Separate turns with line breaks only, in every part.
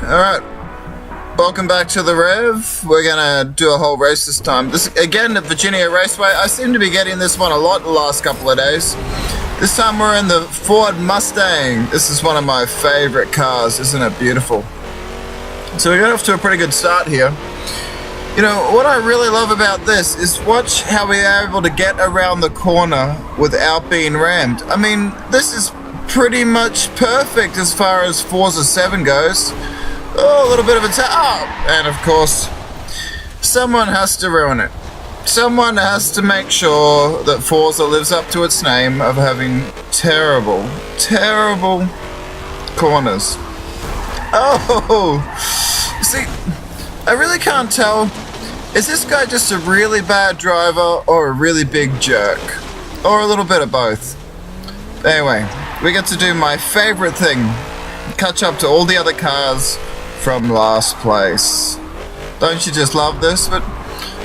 Alright, welcome back to the Rev. We're gonna do a whole race this time. This again at Virginia Raceway. I seem to be getting this one a lot the last couple of days. This time we're in the Ford Mustang. This is one of my favorite cars, isn't it beautiful? So we got off to a pretty good start here. You know, what I really love about this is watch how we are able to get around the corner without being rammed. I mean, this is pretty much perfect as far as Forza 7 goes. Oh, a little bit of a and of course, someone has to ruin it. Someone has to make sure that Forza lives up to its name of having terrible, terrible corners. Oh, see, I really can't tell. Is this guy just a really bad driver or a really big jerk? Or a little bit of both? Anyway, we get to do my favorite thing. Catch up to all the other cars from last place. Don't you just love this? But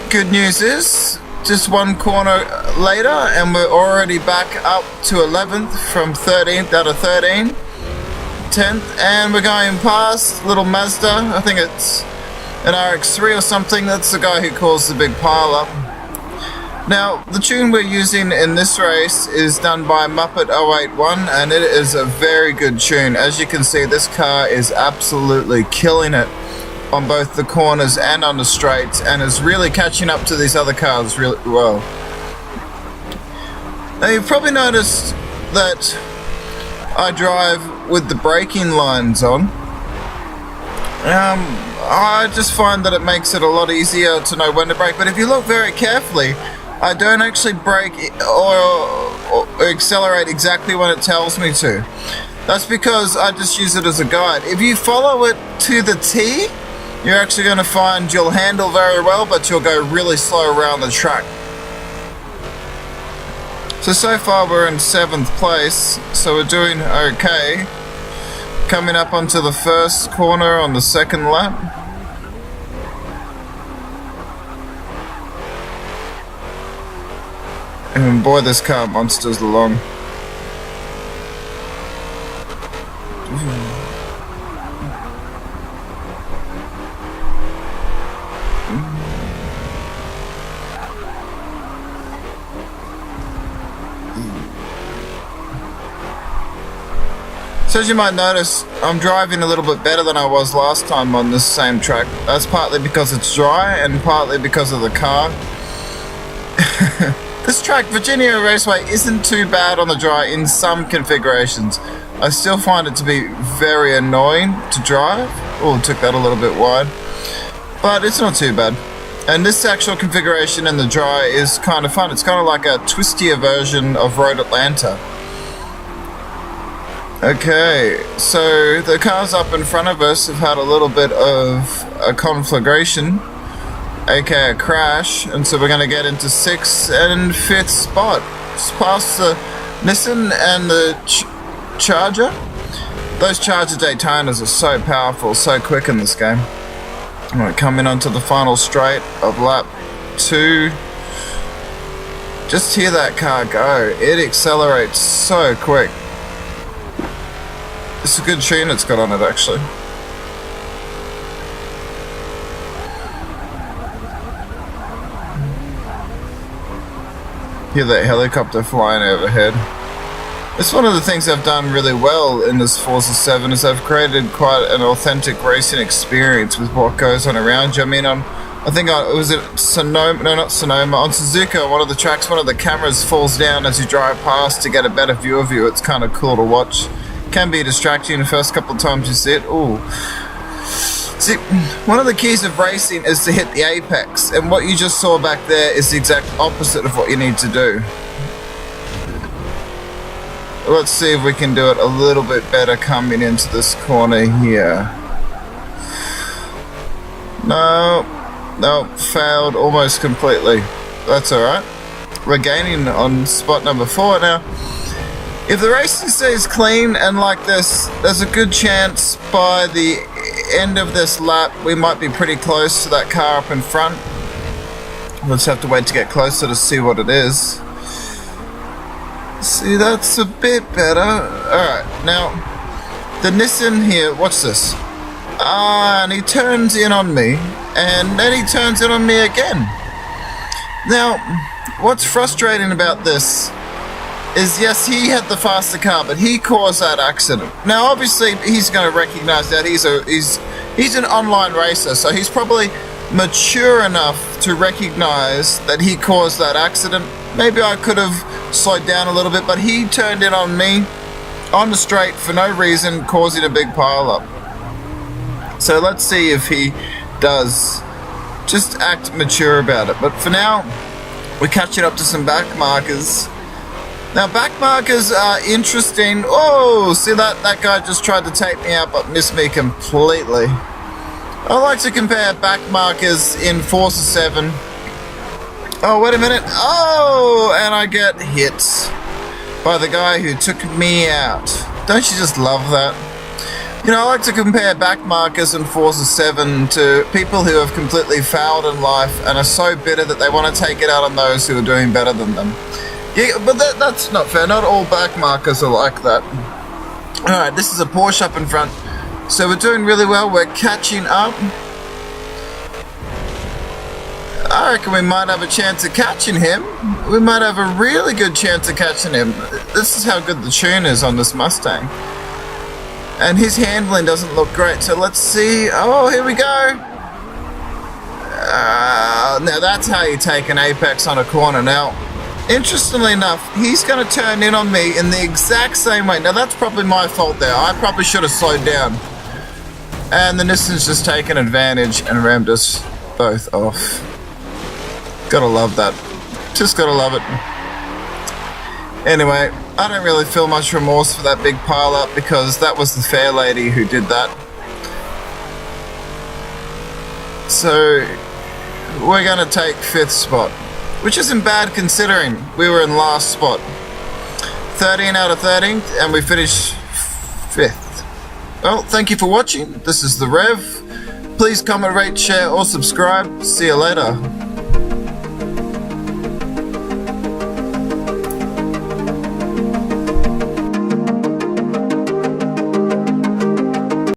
good news is, just one corner later and we're already back up to 11th from 13th out of 13. 10th, and we're going past little Mazda. I think it's an RX-3 or something. That's the guy who caused the big pile up. Now, the tune we're using in this race is done by Muppet 081, and it is a very good tune. As you can see, this car is absolutely killing it on both the corners and on the straights, and is really catching up to these other cars really well. Now, you've probably noticed that I drive with the braking lines on. I just find that it makes it a lot easier to know when to brake, but if you look very carefully, I don't actually brake or accelerate exactly when it tells me to. That's because I just use it as a guide. If you follow it to the T, you're actually going to find you'll handle very well, but you'll go really slow around the track. So far we're in 7th place, so we're doing okay. Coming up onto the first corner on the second lap. And boy, this car monsters along. So as you might notice, I'm driving a little bit better than I was last time on this same track. That's partly because it's dry and partly because of the car. This track, Virginia Raceway, isn't too bad on the dry in some configurations. I still find it to be very annoying to drive. Oh, took that a little bit wide. But it's not too bad. And this actual configuration in the dry is kind of fun. It's kind of like a twistier version of Road Atlanta. Okay, so the cars up in front of us have had a little bit of a conflagration, aka a crash, and so we're going to get into 6th and 5th spot. Just past the Nissan and the Charger. Those Charger Daytonas are so powerful, so quick in this game. Alright, coming onto the final straight of lap 2. Just hear that car go. It accelerates so quick. It's a good tune it's got on it, actually. Hear that helicopter flying overhead. It's one of the things I've done really well in this Forza 7 is I've created quite an authentic racing experience with what goes on around you. I mean, I think was it Sonoma? No, not Sonoma. On Suzuka, one of the tracks, one of the cameras falls down as you drive past to get a better view of you. It's kind of cool to watch. Can be distracting the first couple of times you see it. Ooh. See, one of the keys of racing is to hit the apex, and what you just saw back there is the exact opposite of what you need to do. Let's see if we can do it a little bit better coming into this corner here. No, failed almost completely. That's alright. We're gaining on spot number 4 now. If the racing stays clean and like this, there's a good chance by the end of this lap we might be pretty close to that car up in front. We'll just have to wait to get closer to see what it is. See, that's a bit better. Alright, now, the Nissan here, watch this. And he turns in on me, and then he turns in on me again. Now, what's frustrating about this is, yes, he had the faster car, but he caused that accident. Now, obviously, he's going to recognize that he's an online racer, so he's probably mature enough to recognize that he caused that accident. Maybe I could have slowed down a little bit, but he turned in on me on the straight for no reason, causing a big pile-up. So let's see if he does just act mature about it. But for now, we're catching up to some back markers. Now, back markers are interesting. Oh, see that guy just tried to take me out but missed me completely. I like to compare back markers in Forza 7. Oh, wait a minute. Oh, and I get hit by the guy who took me out. Don't you just love that? You know, I like to compare back markers in Forza 7 to people who have completely failed in life and are so bitter that they want to take it out on those who are doing better than them. Yeah, but that's not fair. Not all back markers are like that. Alright, this is a Porsche up in front. So we're doing really well. We're catching up. I reckon we might have a chance of catching him. We might have a really good chance of catching him. This is how good the tune is on this Mustang. And his handling doesn't look great, so let's see. Oh, here we go. Now that's how you take an apex on a corner. Now, interestingly enough, he's going to turn in on me in the exact same way. Now that's probably my fault there. I probably should have slowed down. And the Nissan's just taken advantage and rammed us both off. Gotta love that. Just gotta love it. Anyway, I don't really feel much remorse for that big pile up because that was the fair lady who did that. So we're gonna take 5th spot, which isn't bad considering we were in last spot. 13 out of 13th, and we finished 5th. Well, thank you for watching. This is The Rev. Please comment, rate, share, or subscribe. See you later.